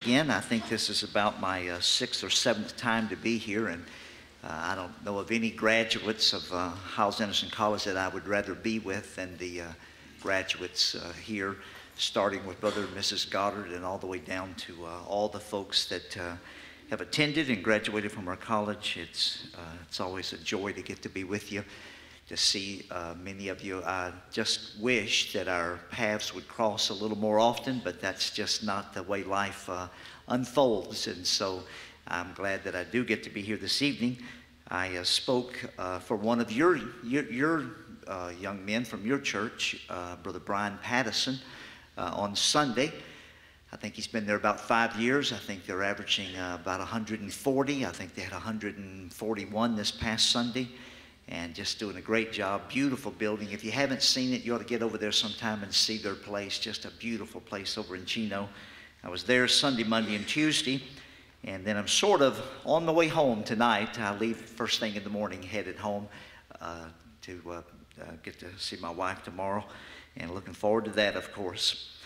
again. I think this is about my sixth or seventh time to be here, and I don't know of any graduates of Hyles-Anderson College that I would rather be with than the graduates here, starting with Brother and Mrs. Goddard and all the way down to all the folks that have attended and graduated from our college. It's always a joy to get to be with you, to see many of you. I just wish that our paths would cross a little more often, but that's just not the way life unfolds. And so I'm glad that I do get to be here this evening. I spoke for one of your young men from your church, Brother Brian Pattison, on Sunday. I think he's been there about 5 years. I think they're averaging about 140. I think they had 141 this past Sunday, and just doing a great job. Beautiful building. If you haven't seen it, you ought to get over there sometime and see their place. Just a beautiful place over in Chino. I was there Sunday, Monday, and Tuesday, and then I'm sort of on the way home tonight. I leave first thing in the morning, headed home to get to see my wife tomorrow, and looking forward to that, of course.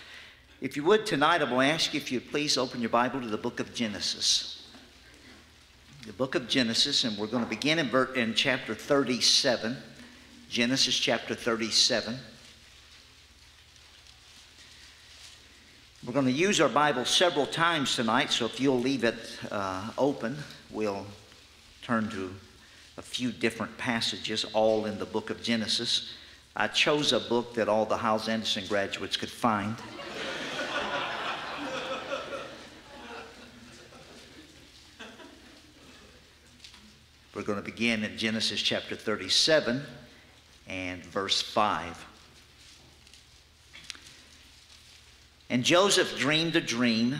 If you would, tonight, I'm going to ask you if you'd please open your Bible to the book of Genesis. The book of Genesis, and we're going to begin in chapter 37. Genesis chapter 37. We're going to use our Bible several times tonight, so if you'll leave it open, we'll turn to a few different passages, all in the book of Genesis. I chose a book that all the Hyles-Anderson graduates could find. We're going to begin in Genesis chapter 37 and verse 5. And Joseph dreamed a dream,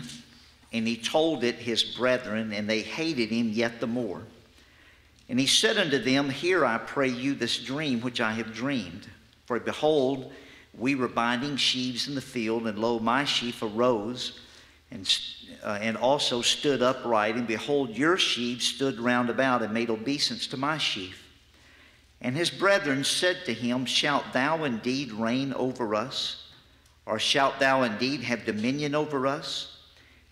and he told it his brethren, and they hated him yet the more. And he said unto them, Hear, I pray you, this dream which I have dreamed. For behold, we were binding sheaves in the field, and lo, my sheaf arose, and also stood upright, and behold, your sheaves stood round about, and made obeisance to my sheaf. And his brethren said to him, Shalt thou indeed reign over us? Or shalt thou indeed have dominion over us?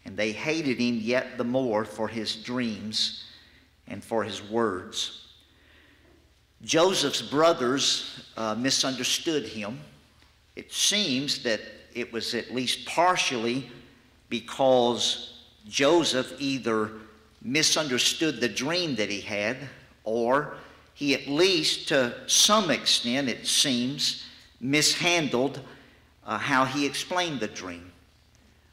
And they hated him yet the more for his dreams and for his words. Joseph's brothers misunderstood him. It seems that it was at least partially because Joseph either misunderstood the dream that he had, or he at least to some extent, it seems, mishandled how he explained the dream.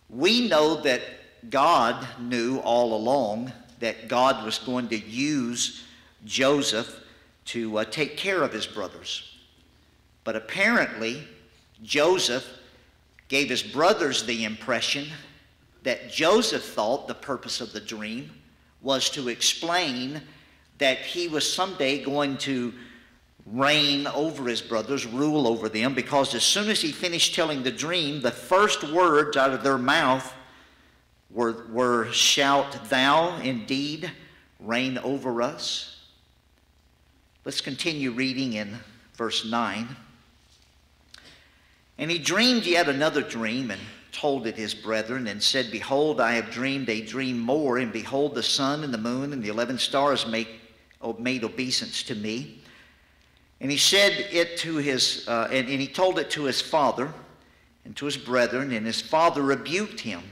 We know that God knew all along that God was going to use Joseph to take care of his brothers. But apparently, Joseph gave his brothers the impression that Joseph thought the purpose of the dream was to explain that he was someday going to reign over his brothers, rule over them, because as soon as he finished telling the dream, the first words out of their mouth were Shalt thou indeed reign over us? Let's continue reading in verse 9. And he dreamed yet another dream, and told it his brethren, and said, Behold, I have dreamed a dream more, and behold, the sun and the moon and the 11 stars made obeisance to me. And he said it to his, and he told it to his father and to his brethren, and his father rebuked him,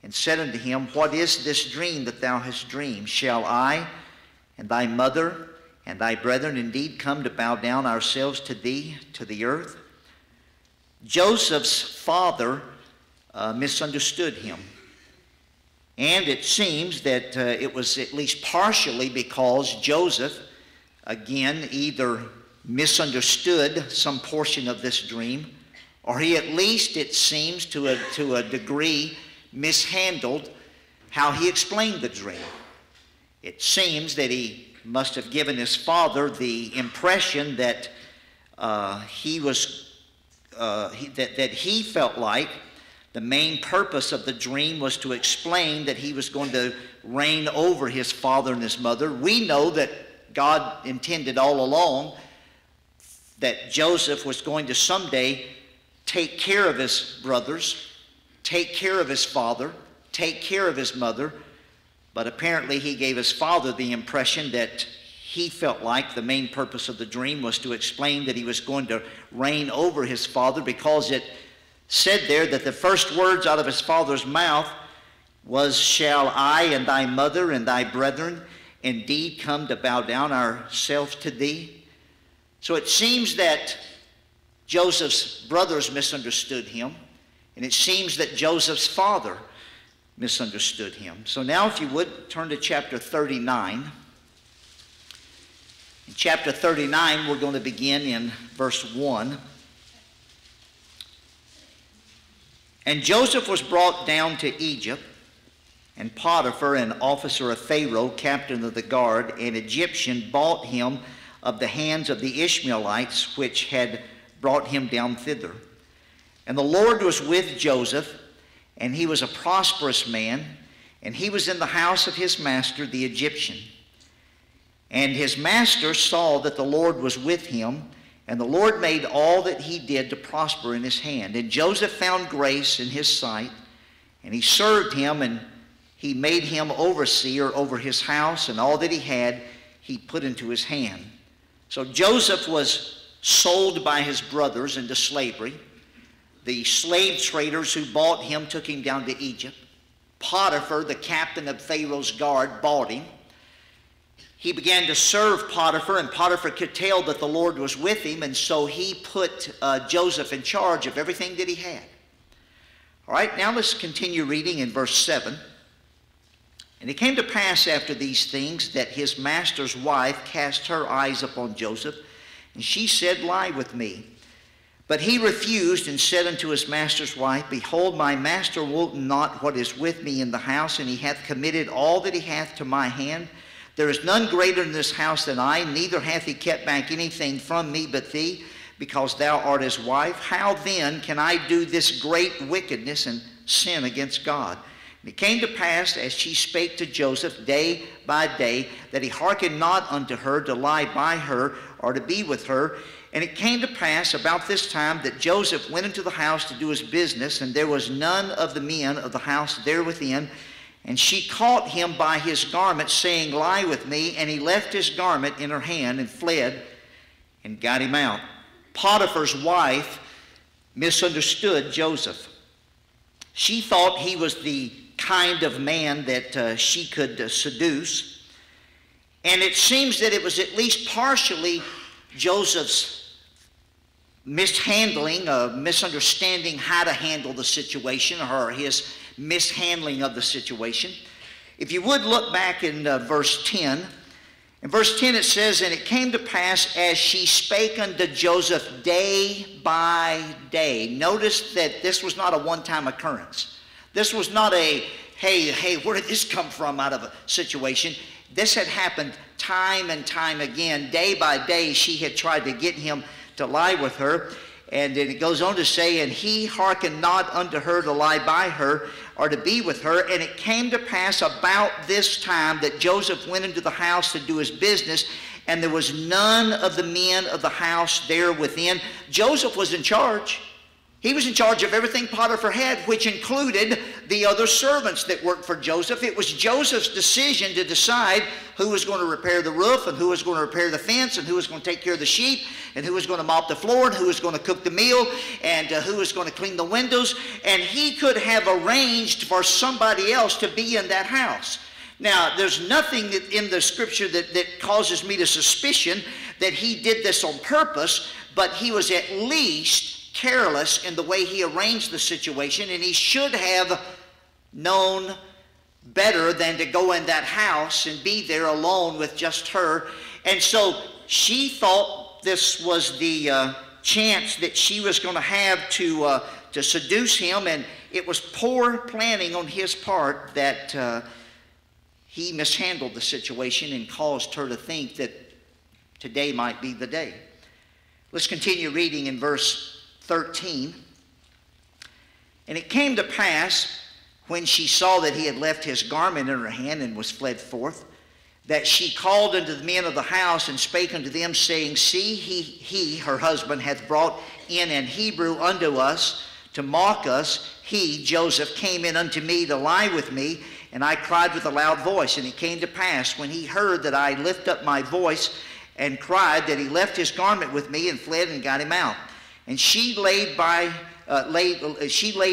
and said unto him, What is this dream that thou hast dreamed? Shall I and thy mother and thy brethren indeed come to bow down ourselves to thee, to the earth? Joseph's father misunderstood him. And it seems that it was at least partially because Joseph, again, either misunderstood some portion of this dream, or he at least, it seems, to a degree, mishandled how he explained the dream. It seems that he must have given his father the impression that he felt like the main purpose of the dream was to explain that he was going to reign over his father and his mother. We know that God intended all along that Joseph was going to someday take care of his brothers, take care of his father, take care of his mother, but apparently he gave his father the impression that he felt like the main purpose of the dream was to explain that he was going to reign over his father, because it said there that the first words out of his father's mouth was, "Shall I and thy mother and thy brethren indeed come to bow down ourselves to thee?" So it seems that Joseph's brothers misunderstood him, and it seems that Joseph's father misunderstood him. So now, if you would, turn to chapter 39. In chapter 39, we're going to begin in verse 1. "And Joseph was brought down to Egypt, and Potiphar, an officer of Pharaoh, captain of the guard, an Egyptian, bought him of the hands of the Ishmaelites, which had brought him down thither. And the Lord was with Joseph, and he was a prosperous man, and he was in the house of his master, the Egyptian. And his master saw that the Lord was with him, and the Lord made all that he did to prosper in his hand. And Joseph found grace in his sight, and he served him, and he made him overseer over his house, and all that he had he put into his hand." So Joseph was sold by his brothers into slavery. The slave traders who bought him took him down to Egypt. Potiphar, the captain of Pharaoh's guard, bought him. He began to serve Potiphar, and Potiphar could tell that the Lord was with him, and so he put Joseph in charge of everything that he had. All right, now let's continue reading in verse 7. "And it came to pass after these things that his master's wife cast her eyes upon Joseph, and she said, Lie with me. But he refused and said unto his master's wife, Behold, my master wot not what is with me in the house, and he hath committed all that he hath to my hand. There is none greater in this house than I, neither hath he kept back anything from me but thee, because thou art his wife. How then can I do this great wickedness and sin against God? And it came to pass, as she spake to Joseph day by day, that he hearkened not unto her to lie by her or to be with her. And it came to pass about this time that Joseph went into the house to do his business, and there was none of the men of the house there within. And she caught him by his garment, saying, Lie with me. And he left his garment in her hand and fled and got him out." Potiphar's wife misunderstood Joseph. She thought he was the kind of man that she could seduce. And it seems that it was at least partially Joseph's mishandling, misunderstanding how to handle the situation, or his mishandling of the situation. If you would look back in verse 10. In verse 10 it says, "And it came to pass as she spake unto Joseph day by day." Notice that this was not a one-time occurrence. This was not a, hey, where did this come from out of a situation. This had happened time and time again. Day by day she had tried to get him to lie with her. And then it goes on to say, "And he hearkened not unto her to lie by her or to be with her. And it came to pass about this time that Joseph went into the house to do his business, and there was none of the men of the house there within." Joseph was in charge. He was in charge of everything Potiphar had, which included the other servants that worked for Joseph. It was Joseph's decision to decide who was going to repair the roof, and who was going to repair the fence, and who was going to take care of the sheep, and who was going to mop the floor, and who was going to cook the meal, and who was going to clean the windows. And he could have arranged for somebody else to be in that house. Now, there's nothing in the scripture that causes me to suspicion that he did this on purpose, but he was at least careless in the way he arranged the situation, and he should have known better than to go in that house and be there alone with just her. And so she thought this was the chance that she was going to have to seduce him, and it was poor planning on his part that he mishandled the situation and caused her to think that today might be the day. Let's continue reading in verse 13. "And it came to pass, when she saw that he had left his garment in her hand and was fled forth, that she called unto the men of the house and spake unto them, saying, See, he her husband, hath brought in an Hebrew unto us to mock us, he, Joseph, came in unto me to lie with me, and I cried with a loud voice. And it came to pass, when he heard that I lift up my voice and cried, that he left his garment with me and fled and got him out. And she laid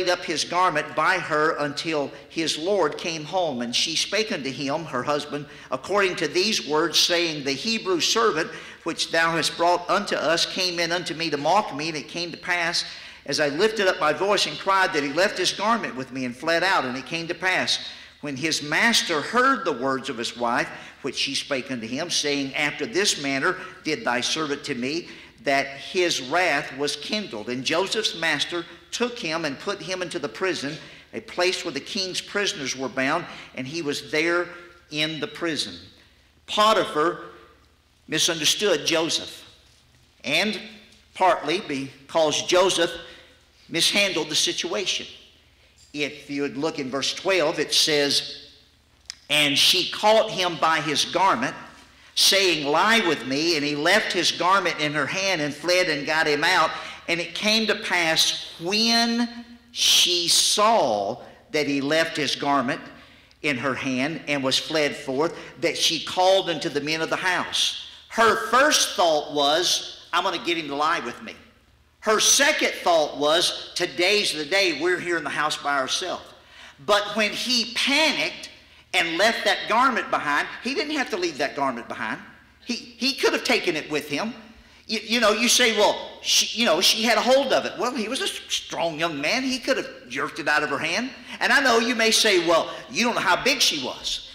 up his garment by her until his Lord came home. And she spake unto him, her husband, according to these words, saying, the Hebrew servant which thou hast brought unto us came in unto me to mock me. And it came to pass, as I lifted up my voice and cried, that he left his garment with me and fled out. And it came to pass, when his master heard the words of his wife, which she spake unto him, saying, after this manner did thy servant to me, that his wrath was kindled. And Joseph's master took him and put him into the prison, a place where the king's prisoners were bound, and he was there in the prison. Potiphar misunderstood Joseph, and partly because Joseph mishandled the situation. If you would look in verse 12, it says, and she caught him by his garment, saying, lie with me. And he left his garment in her hand and fled and got him out. And it came to pass, when she saw that he left his garment in her hand and was fled forth, that she called unto the men of the house. Her first thought was, I'm going to get him to lie with me. Her second thought was, today's the day, we're here in the house by ourselves. But when he panicked and left that garment behind, he didn't have to leave that garment behind. He could have taken it with him. You know, you say, well, she had a hold of it. Well, he was a strong young man. He could have jerked it out of her hand. And I know you may say, well, you don't know how big she was.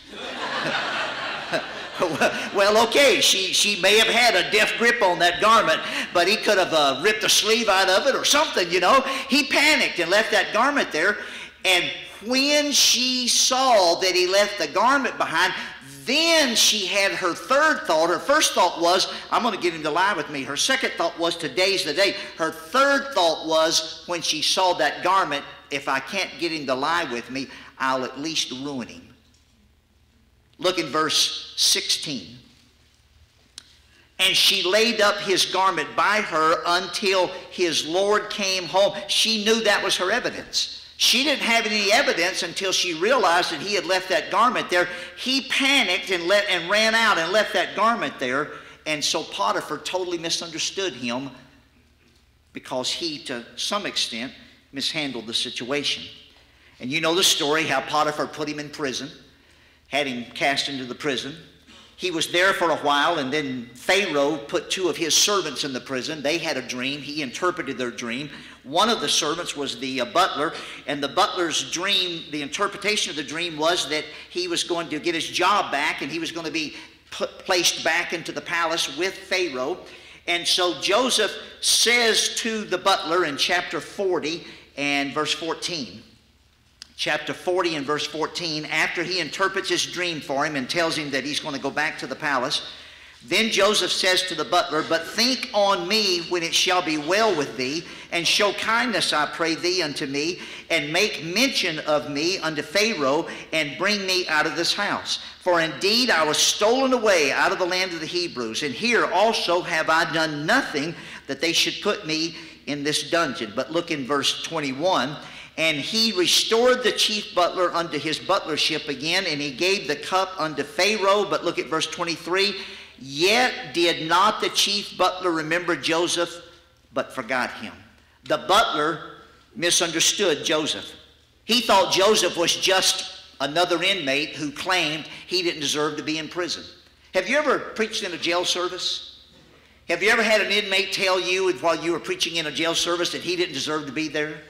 Well, okay, she may have had a deft grip on that garment, but he could have ripped a sleeve out of it or something, you know. He panicked and left that garment there. And when she saw that he left the garment behind, then she had her third thought. Her first thought was, I'm going to get him to lie with me. Her second thought was, today's the day. Her third thought was, when she saw that garment, if I can't get him to lie with me, I'll at least ruin him. Look in verse 16. And she laid up his garment by her until his Lord came home. She knew that was her evidence. She didn't have any evidence until she realized that he had left that garment there. He panicked and ran out and left that garment there. And so Potiphar totally misunderstood him, because he, to some extent, mishandled the situation. And you know the story, how Potiphar put him in prison, had him cast into the prison. He was there for a while, and then Pharaoh put two of his servants in the prison. They had a dream. He interpreted their dream. One of the servants was the butler, and the butler's dream, the interpretation of the dream was that he was going to get his job back, and he was going to be placed back into the palace with Pharaoh. And so Joseph says to the butler in chapter 40 and verse 14, chapter 40 and verse 14, after he interprets his dream for him and tells him that he's going to go back to the palace, then Joseph says to the butler, but think on me when it shall be well with thee, and show kindness, I pray thee, unto me, and make mention of me unto Pharaoh, and bring me out of this house. For indeed I was stolen away out of the land of the Hebrews, and here also have I done nothing that they should put me in this dungeon. But look in verse 21. And he restored the chief butler unto his butlership again, and he gave the cup unto Pharaoh. But look at verse 23. Yet did not the chief butler remember Joseph, but forgot him. The butler misunderstood Joseph. He thought Joseph was just another inmate who claimed he didn't deserve to be in prison. Have you ever preached in a jail service? Have you ever had an inmate tell you while you were preaching in a jail service that he didn't deserve to be there?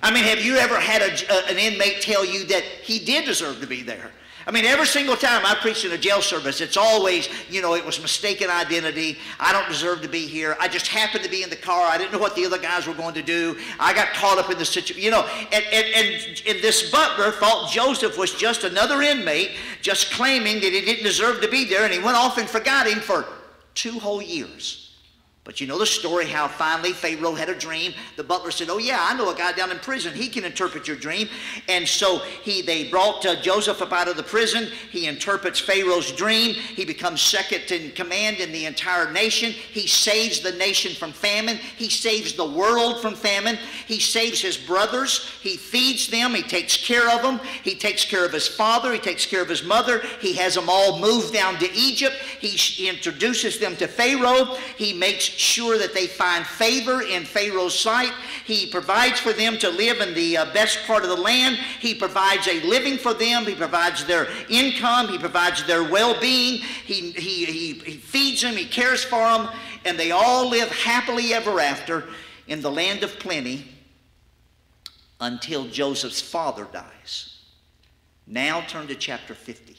I mean, have you ever had an inmate tell you that he did deserve to be there? I mean, every single time I preach in a jail service, it's always, you know, it was mistaken identity. I don't deserve to be here. I just happened to be in the car. I didn't know what the other guys were going to do. I got caught up in the situation, you know. And this butler thought Joseph was just another inmate, just claiming that he didn't deserve to be there, and he went off and forgot him for 2 whole years. But you know the story, how finally Pharaoh had a dream. The butler said, oh yeah, I know a guy down in prison. He can interpret your dream. And so they brought Joseph up out of the prison. He interprets Pharaoh's dream. He becomes second in command in the entire nation. He saves the nation from famine. He saves the world from famine. He saves his brothers. He feeds them. He takes care of them. He takes care of his father. He takes care of his mother. He has them all moved down to Egypt. He introduces them to Pharaoh. He makes sure that they find favor in Pharaoh's sight. He provides for them to live in the best part of the land. He provides a living for them. He provides their income. He provides their well-being. He feeds them. He cares for them. And they all live happily ever after in the land of plenty until Joseph's father dies. Now turn to chapter 50.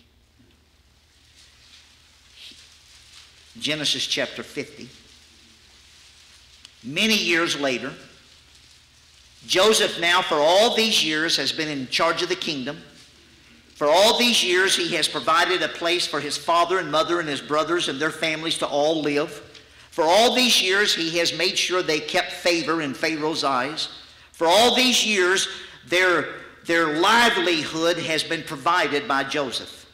Genesis chapter 50. Many years later, Joseph now for all these years has been in charge of the kingdom. For all these years he has provided a place for his father and mother and his brothers and their families to all live. For all these years he has made sure they kept favor in Pharaoh's eyes. For all these years their livelihood has been provided by Joseph.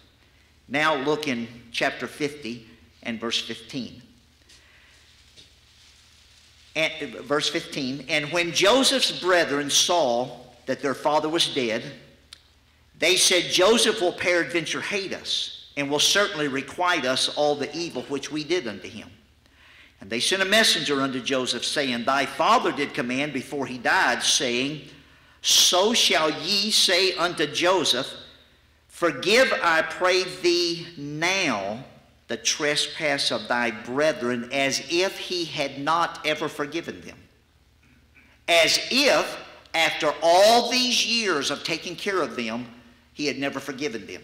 Now look in chapter 50 and verse 15. Verse 15, and when Joseph's brethren saw that their father was dead, they said, Joseph will peradventure hate us, and will certainly requite us all the evil which we did unto him. And they sent a messenger unto Joseph, saying, Thy father did command before he died, saying, So shall ye say unto Joseph, Forgive, I pray thee now, the trespass of thy brethren, as if he had not ever forgiven them. As if, after all these years of taking care of them, he had never forgiven them.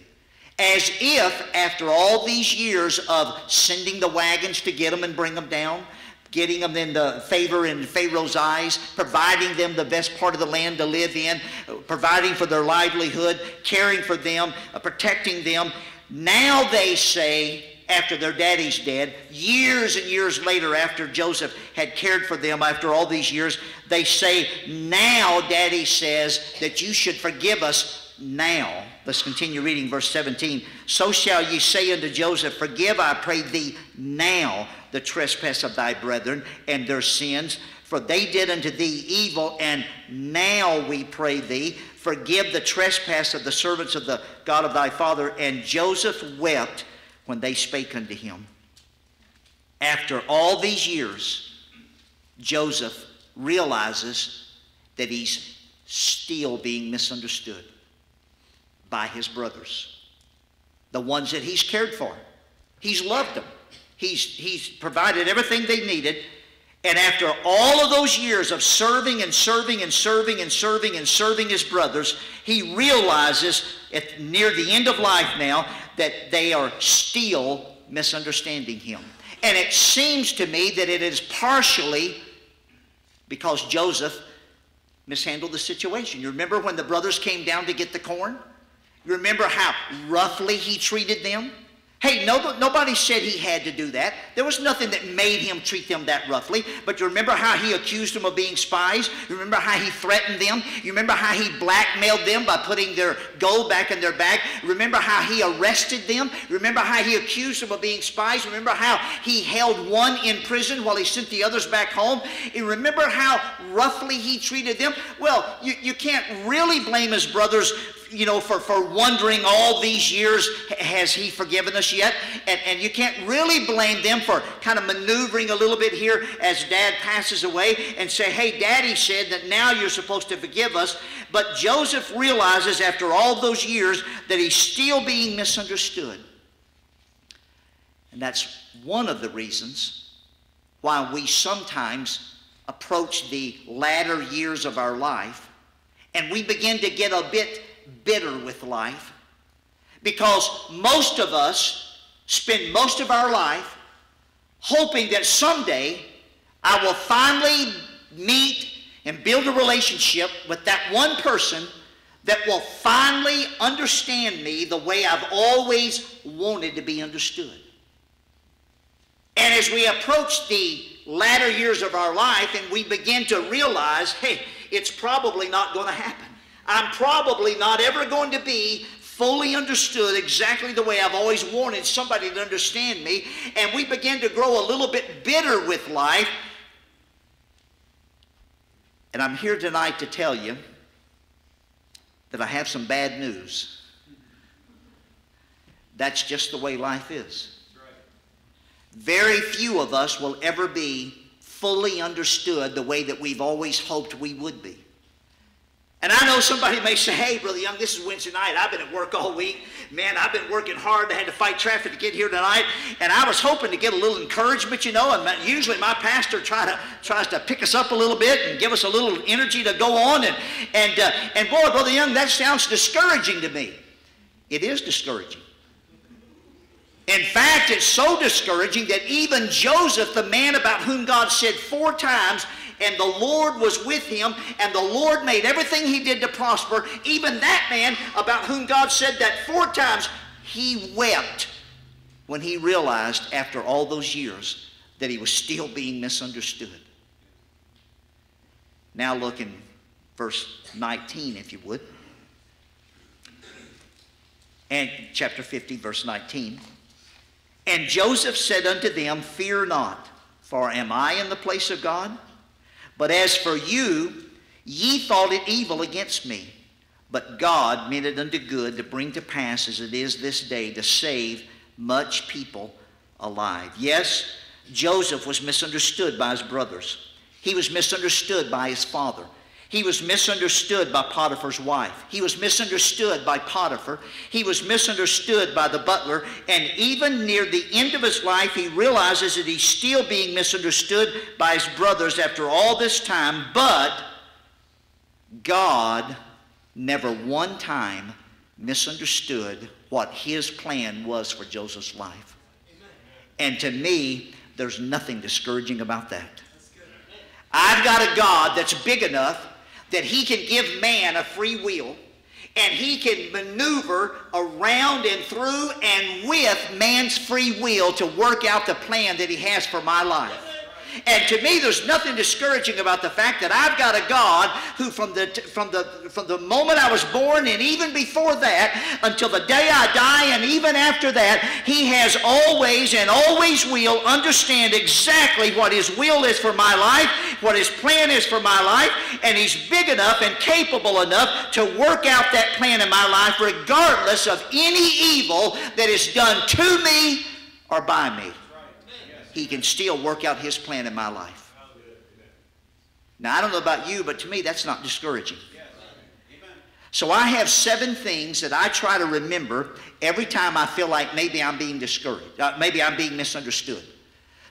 As if, after all these years of sending the wagons to get them and bring them down, getting them in the favor in Pharaoh's eyes, providing them the best part of the land to live in, providing for their livelihood, caring for them, protecting them, now they say, after their daddy's dead, years and years later after Joseph had cared for them after all these years, they say, now daddy says that you should forgive us now. Let's continue reading verse 17. So shall ye say unto Joseph, Forgive, I pray thee now, the trespass of thy brethren and their sins, for they did unto thee evil, and now we pray thee, forgive the trespass of the servants of the God of thy father. And Joseph wept when they spake unto him. After all these years, Joseph realizes that he's still being misunderstood by his brothers, the ones that he's cared for. He's loved them. He's provided everything they needed. And after all of those years of serving and serving and serving and serving and serving his brothers, he realizes near the end of life now that they are still misunderstanding him. And it seems to me that it is partially because Joseph mishandled the situation. You remember when the brothers came down to get the corn? You remember how roughly he treated them? Hey, nobody said he had to do that. There was nothing that made him treat them that roughly. But you remember how he accused them of being spies? You remember how he threatened them? You remember how he blackmailed them by putting their gold back in their bag? Remember how he arrested them? Remember how he accused them of being spies? Remember how he held one in prison while he sent the others back home? And remember how roughly he treated them? Well, you can't really blame his brothers, you know, for wondering all these years, has he forgiven us yet? And you can't really blame them for kind of maneuvering a little bit here as dad passes away and say, hey, daddy said that now you're supposed to forgive us. But Joseph realizes after all those years that he's still being misunderstood. And that's one of the reasons why we sometimes approach the latter years of our life and we begin to get a bit bitter with life, because most of us spend most of our life hoping that someday I will finally meet and build a relationship with that one person that will finally understand me the way I've always wanted to be understood. And as we approach the latter years of our life and we begin to realize, hey, it's probably not going to happen. I'm probably not ever going to be fully understood exactly the way I've always wanted somebody to understand me. And we begin to grow a little bit bitter with life. And I'm here tonight to tell you that I have some bad news. That's just the way life is. Very few of us will ever be fully understood the way that we've always hoped we would be. And I know somebody may say, hey, Brother Young, this is Wednesday night. I've been at work all week. Man, I've been working hard. I had to fight traffic to get here tonight. And I was hoping to get a little encouragement, you know. And usually my pastor tries to pick us up a little bit and give us a little energy to go on. And boy, Brother Young, that sounds discouraging to me. It is discouraging. In fact, it's so discouraging that even Joseph, the man about whom God said 4 times, and the Lord was with him, and the Lord made everything he did to prosper, even that man about whom God said that 4 times, he wept when he realized after all those years that he was still being misunderstood. Now look in verse 19, if you would. And chapter 50, verse 19. And Joseph said unto them, fear not, for am I in the place of God? But as for you, ye thought it evil against me. But God meant it unto good to bring to pass as it is this day, to save much people alive. Yes, Joseph was misunderstood by his brothers. He was misunderstood by his father. He was misunderstood by Potiphar's wife. He was misunderstood by Potiphar. He was misunderstood by the butler. And even near the end of his life, he realizes that he's still being misunderstood by his brothers after all this time. But God never one time misunderstood what his plan was for Joseph's life. And to me, there's nothing discouraging about that. I've got a God that's big enough that he can give man a free will, and he can maneuver around and through and with man's free will to work out the plan that he has for my life. And to me, there's nothing discouraging about the fact that I've got a God who from the moment I was born and even before that until the day I die and even after that, he has always and always will understand exactly what his will is for my life, what his plan is for my life, and he's big enough and capable enough to work out that plan in my life regardless of any evil that is done to me or by me. He can still work out his plan in my life. Now, I don't know about you, but to me, that's not discouraging. So I have 7 things that I try to remember every time I feel like maybe I'm being discouraged, maybe I'm being misunderstood.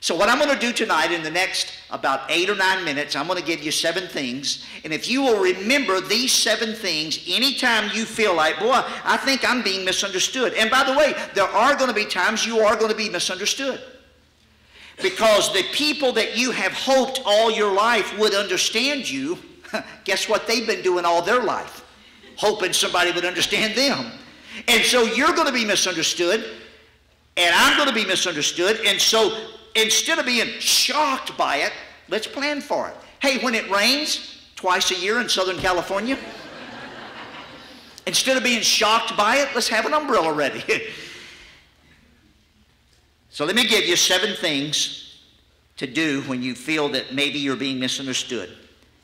So what I'm going to do tonight in the next about 8 or 9 minutes, I'm going to give you 7 things. And if you will remember these 7 things, anytime you feel like, boy, I think I'm being misunderstood. And by the way, there are going to be times you are going to be misunderstood. Because the people that you have hoped all your life would understand you, guess what they've been doing all their life? Hoping somebody would understand them. And so you're going to be misunderstood, and I'm going to be misunderstood. And so instead of being shocked by it, let's plan for it. Hey, when it rains twice a year in Southern California, instead of being shocked by it, let's have an umbrella ready. So let me give you 7 things to do when you feel that maybe you're being misunderstood.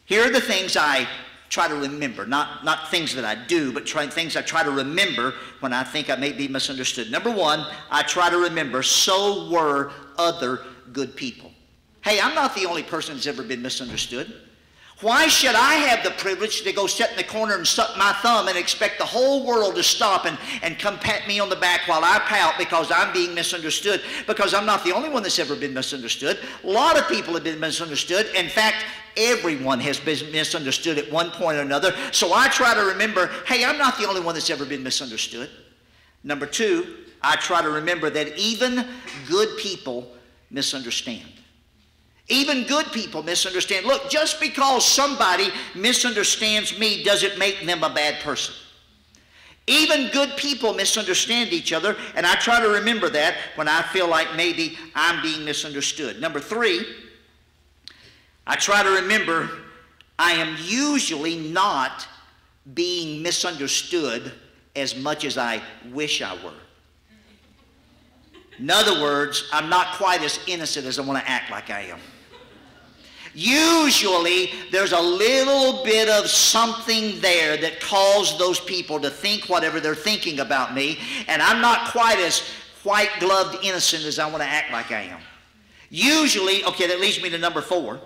Here are the things I try to remember, not things that I do, but things I try to remember when I think I may be misunderstood. Number 1, I try to remember, so were other good people. Hey, I'm not the only person that's ever been misunderstood. Why should I have the privilege to go sit in the corner and suck my thumb and expect the whole world to stop and come pat me on the back while I pout because I'm being misunderstood? Because I'm not the only one that's ever been misunderstood. A lot of people have been misunderstood. In fact, everyone has been misunderstood at one point or another. So I try to remember, hey, I'm not the only one that's ever been misunderstood. Number 2, I try to remember that even good people misunderstand. Even good people misunderstand. Look, just because somebody misunderstands me doesn't make them a bad person. Even good people misunderstand each other, and I try to remember that when I feel like maybe I'm being misunderstood. Number 3, I try to remember I am usually not being misunderstood as much as I wish I were. In other words, I'm not quite as innocent as I want to act like I am. Usually, there's a little bit of something there that caused those people to think whatever they're thinking about me, and I'm not quite as white-gloved innocent as I want to act like I am. Usually, okay, that leads me to number 4.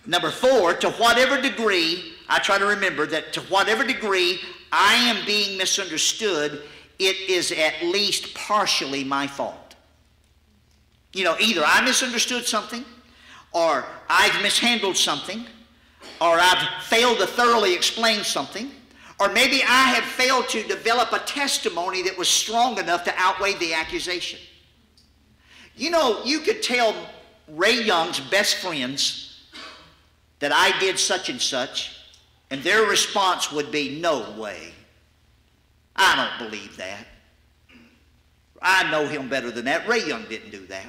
Number 4, to whatever degree, I try to remember that to whatever degree I am being misunderstood, it is at least partially my fault. You know, either I misunderstood something, or I've mishandled something, or I've failed to thoroughly explain something, or maybe I have failed to develop a testimony that was strong enough to outweigh the accusation. You know, you could tell Ray Young's best friends that I did such and such, and their response would be, no way. I don't believe that. I know him better than that. Ray Young didn't do that.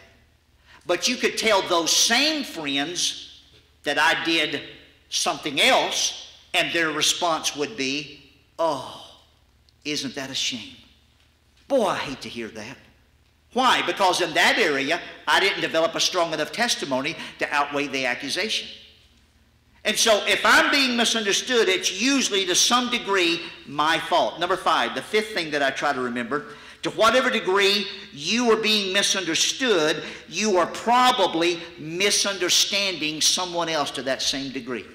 But you could tell those same friends that I did something else, and their response would be, oh, isn't that a shame? Boy, I hate to hear that. Why? Because in that area, I didn't develop a strong enough testimony to outweigh the accusation. And so if I'm being misunderstood, it's usually to some degree my fault. Number 5, the 5th thing that I try to remember, to whatever degree you are being misunderstood, you are probably misunderstanding someone else to that same degree.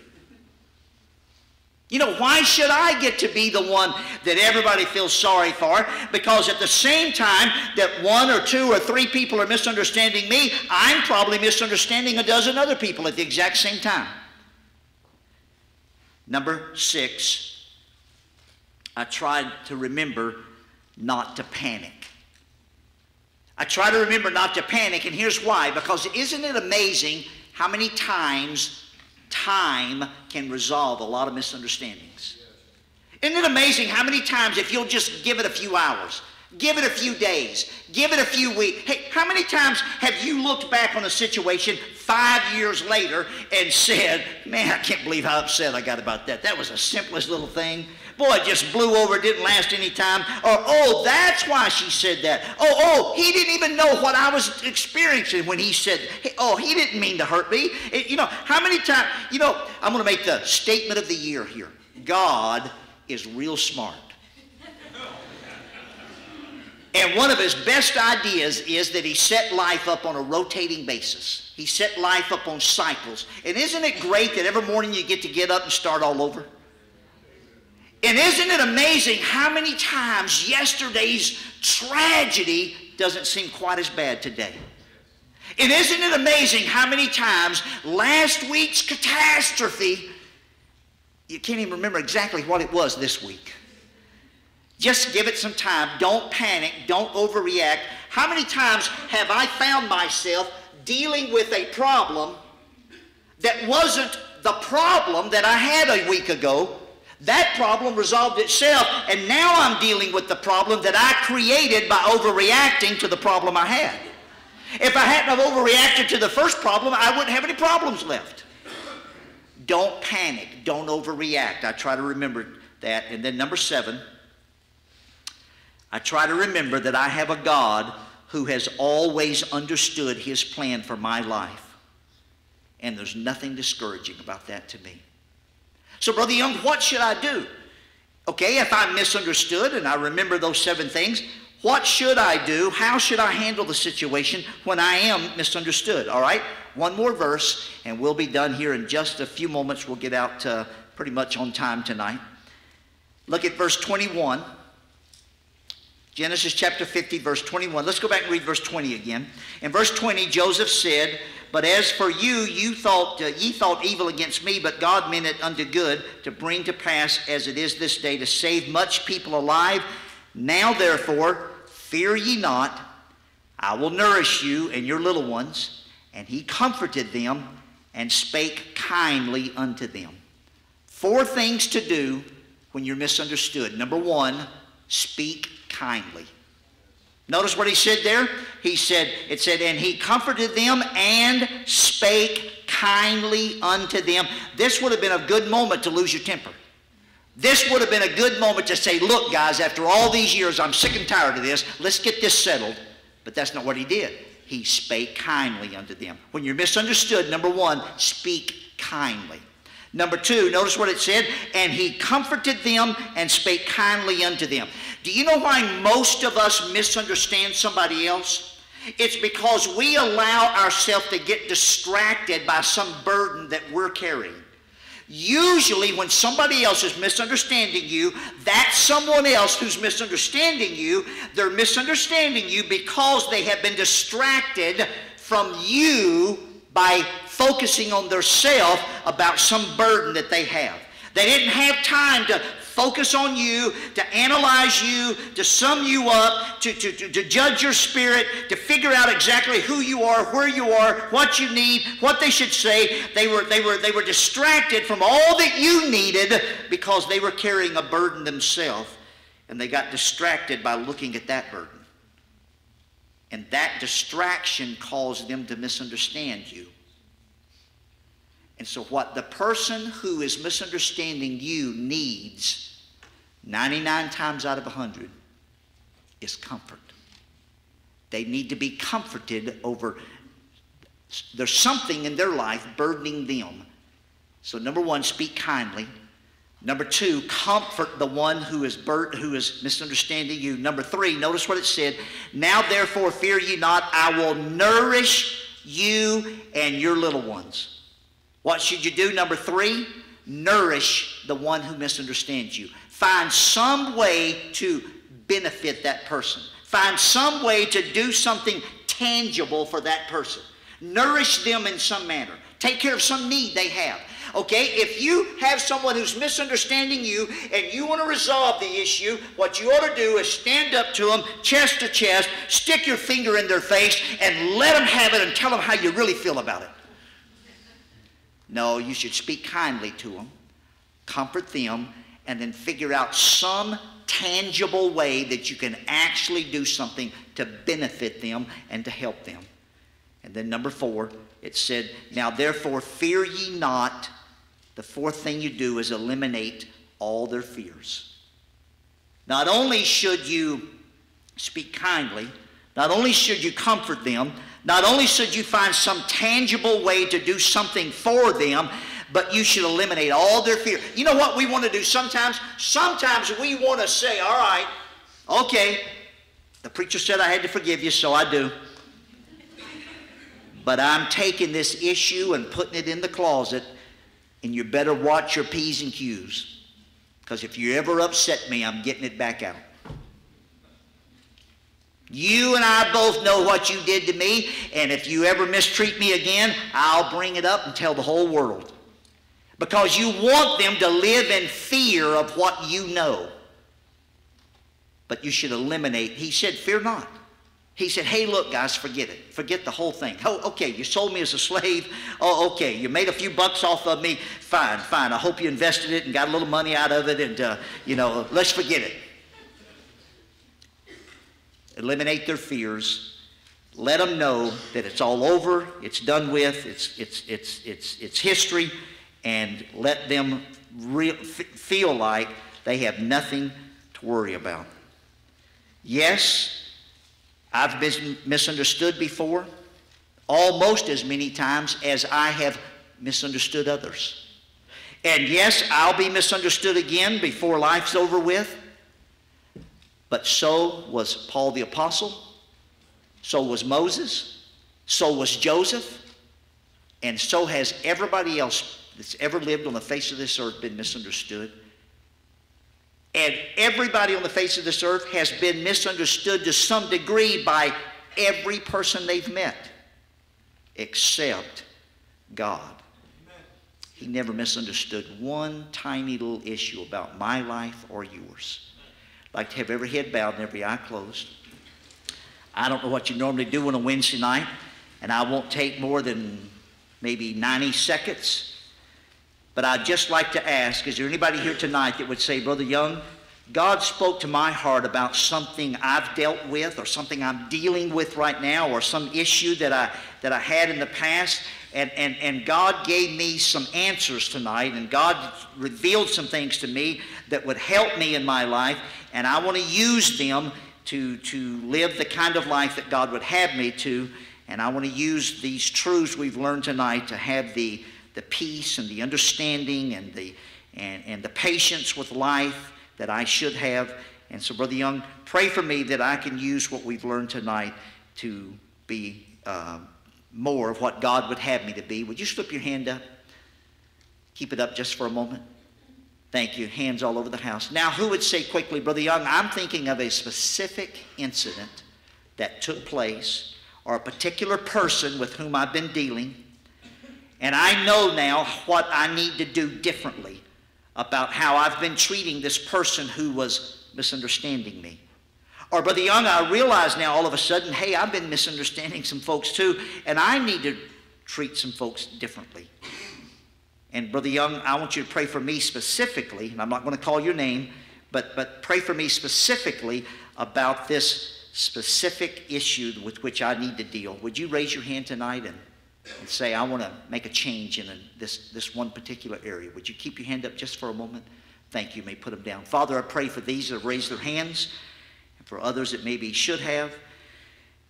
You know, why should I get to be the one that everybody feels sorry for? Because at the same time that 1 or 2 or 3 people are misunderstanding me, I'm probably misunderstanding a dozen other people at the exact same time. Number 6, I tried to remember not to panic. I try to remember not to panic, and here's why. Because isn't it amazing how many times time can resolve a lot of misunderstandings? Isn't it amazing how many times if you'll just give it a few hours, give it a few days, give it a few weeks. Hey, how many times have you looked back on a situation 5 years later and said, man, I can't believe how upset I got about that. That was the simplest little thing. Boy, it just blew over, it didn't last any time. Or, oh, that's why she said that. Oh, he didn't even know what I was experiencing when he said, hey, oh, he didn't mean to hurt me. You know, how many times, you know, I'm going to make the statement of the year here. God is real smart. And one of his best ideas is that he set life up on a rotating basis. He set life up on cycles. And isn't it great that every morning you get up and start all over? And isn't it amazing how many times yesterday's tragedy doesn't seem quite as bad today? And isn't it amazing how many times last week's catastrophe, you can't even remember exactly what it was this week. Just give it some time. Don't panic. Don't overreact. How many times have I found myself dealing with a problem that wasn't the problem that I had a week ago? That problem resolved itself, and now I'm dealing with the problem that I created by overreacting to the problem I had. If I hadn't have overreacted to the first problem, I wouldn't have any problems left. Don't panic. Don't overreact. I try to remember that. And then number 7, I try to remember that I have a God who has always understood his plan for my life. And there's nothing discouraging about that to me. So, Brother Young, what should I do? Okay, if I'm misunderstood and I remember those 7 things, what should I do? How should I handle the situation when I am misunderstood? All right, one more verse, and we'll be done here in just a few moments. We'll get out pretty much on time tonight. Look at verse 21. Genesis chapter 50, verse 21. Let's go back and read verse 20 again. In verse 20, Joseph said, but as for you, ye thought evil against me, but God meant it unto good, to bring to pass as it is this day, to save much people alive. Now therefore, fear ye not, I will nourish you and your little ones. And he comforted them and spake kindly unto them. 4 things to do when you're misunderstood. Number 1, speak kindly. Notice what he said there. It said, and he comforted them and spake kindly unto them. This would have been a good moment to lose your temper. This would have been a good moment to say, look, guys, after all these years, I'm sick and tired of this. Let's get this settled. But that's not what he did. He spake kindly unto them. When you're misunderstood, number one, speak kindly. Number two, notice what it said, and he comforted them and spake kindly unto them. Do you know why most of us misunderstand somebody else? It's because we allow ourselves to get distracted by some burden that we're carrying. Usually when somebody else is misunderstanding you, that's someone else who's misunderstanding you. They're misunderstanding you because they have been distracted from you by focusing on their self about some burden that they have. They didn't have time to focus on you, to analyze you, to sum you up, to judge your spirit, to figure out exactly who you are, where you are, what you need, what they should say. They were distracted from all that you needed because they were carrying a burden themselves, and they got distracted by looking at that burden. And that distraction caused them to misunderstand you. And so what the person who is misunderstanding you needs 99 times out of 100 is comfort. They need to be comforted over, there's something in their life burdening them. So number one, speak kindly. Number two, comfort the one who is misunderstanding you. Number three, notice what it said. Now therefore fear ye not, I will nourish you and your little ones. What should you do? Number three, nourish the one who misunderstands you. Find some way to benefit that person. Find some way to do something tangible for that person. Nourish them in some manner. Take care of some need they have. Okay, if you have someone who's misunderstanding you and you want to resolve the issue, what you ought to do is stand up to them, chest to chest, stick your finger in their face, and let them have it and tell them how you really feel about it. No, you should speak kindly to them, comfort them, and then figure out some tangible way that you can actually do something to benefit them and to help them. And then number four, it said, now therefore fear ye not. The fourth thing you do is eliminate all their fears. Not only should you speak kindly, not only should you comfort them, not only should you find some tangible way to do something for them, but you should eliminate all their fear. You know what we want to do sometimes? Sometimes we want to say, all right, okay, the preacher said I had to forgive you, so I do. But I'm taking this issue and putting it in the closet, and you better watch your P's and Q's. Because if you ever upset me, I'm getting it back out. You and I both know what you did to me, and if you ever mistreat me again, I'll bring it up and tell the whole world. Because you want them to live in fear of what you know. But you should eliminate. He said, fear not. He said, hey, look, guys, forget it. Forget the whole thing. Oh, okay, you sold me as a slave. Oh, okay, you made a few bucks off of me. Fine, fine. I hope you invested it and got a little money out of it, and, let's forget it. Eliminate their fears. Let them know that it's all over. It's done with. It's history. And let them feel like they have nothing to worry about. Yes, I've been misunderstood before, almost as many times as I have misunderstood others. And yes, I'll be misunderstood again before life's over with. But so was Paul the Apostle, so was Moses, so was Joseph, and so has everybody else that's ever lived on the face of this earth been misunderstood. And everybody on the face of this earth has been misunderstood to some degree by every person they've met, except God. He never misunderstood one tiny little issue about my life or yours. I'd like to have every head bowed and every eye closed. I don't know what you normally do on a Wednesday night, and I won't take more than maybe 90 seconds. But I'd just like to ask, is there anybody here tonight that would say, Brother Young, God spoke to my heart about something I've dealt with or something I'm dealing with right now or some issue that I had in the past. And God gave me some answers tonight, and God revealed some things to me that would help me in my life, and I want to use them to live the kind of life that God would have me to, and I want to use these truths we've learned tonight to have the peace and the understanding and the patience with life that I should have. And so, Brother Young, pray for me that I can use what we've learned tonight to be more of what God would have me to be. Would you slip your hand up? Keep it up just for a moment. Thank you. Hands all over the house. Now, who would say quickly, Brother Young, I'm thinking of a specific incident that took place or a particular person with whom I've been dealing, and I know now what I need to do differently about how I've been treating this person who was misunderstanding me. Or, Brother Young, I realize now all of a sudden, hey, I've been misunderstanding some folks too, and I need to treat some folks differently. And, Brother Young, I want you to pray for me specifically, and I'm not going to call your name, but pray for me specifically about this specific issue with which I need to deal. Would you raise your hand tonight and say, I want to make a change in this one particular area? Would you keep your hand up just for a moment? Thank you. You may put them down. Father, I pray for these that have raised their hands, and for others that maybe should have.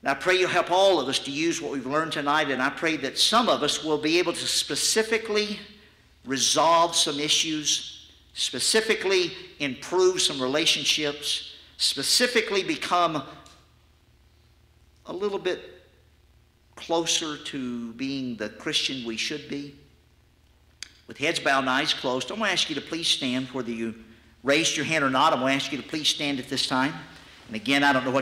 And I pray you'll help all of us to use what we've learned tonight, and I pray that some of us will be able to specifically resolve some issues, specifically improve some relationships, specifically become a little bit closer to being the Christian we should be. With heads bowed and eyes closed, I'm going to ask you to please stand, whether you raised your hand or not. I'm going to ask you to please stand at this time. And again, I don't know what